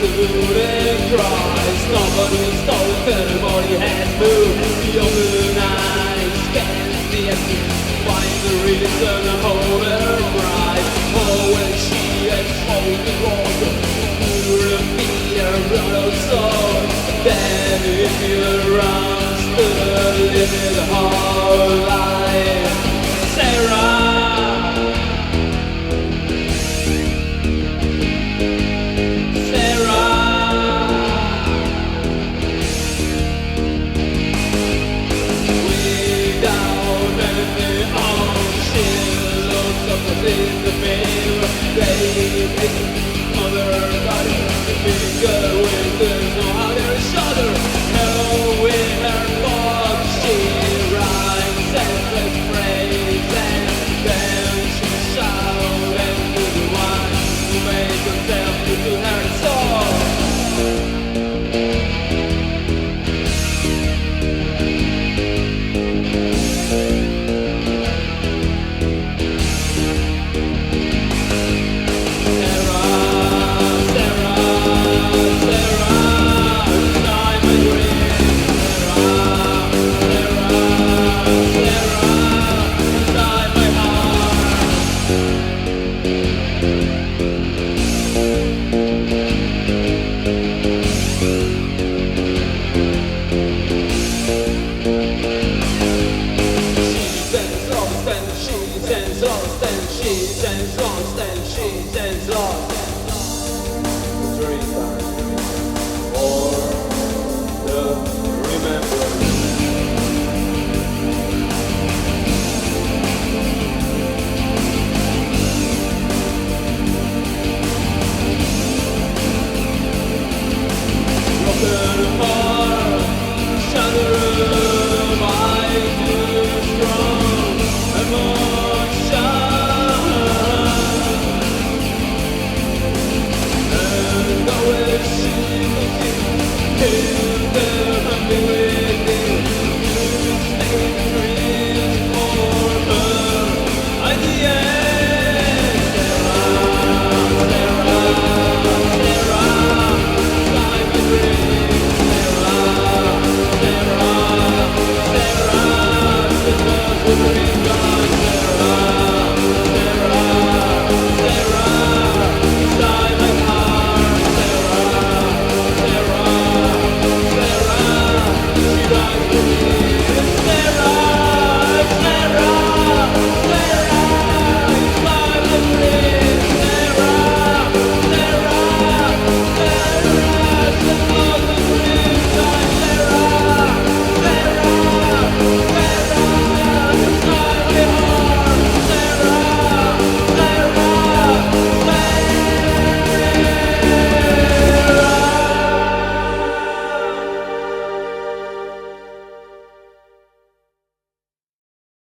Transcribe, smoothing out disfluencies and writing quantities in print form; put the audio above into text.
and cries. Nobody's told anybody has moved. The open eyes can't see us. Find the reason to hold her bride. Oh, when she exposed the water, purify her blood soul. Then if you runs to live the whole life, Sarah. In the mirror, baby, mother body, finger with there's no other shoulder. No, in her book she writes endless praise, and then she shouts to the one who made herself into her soul. She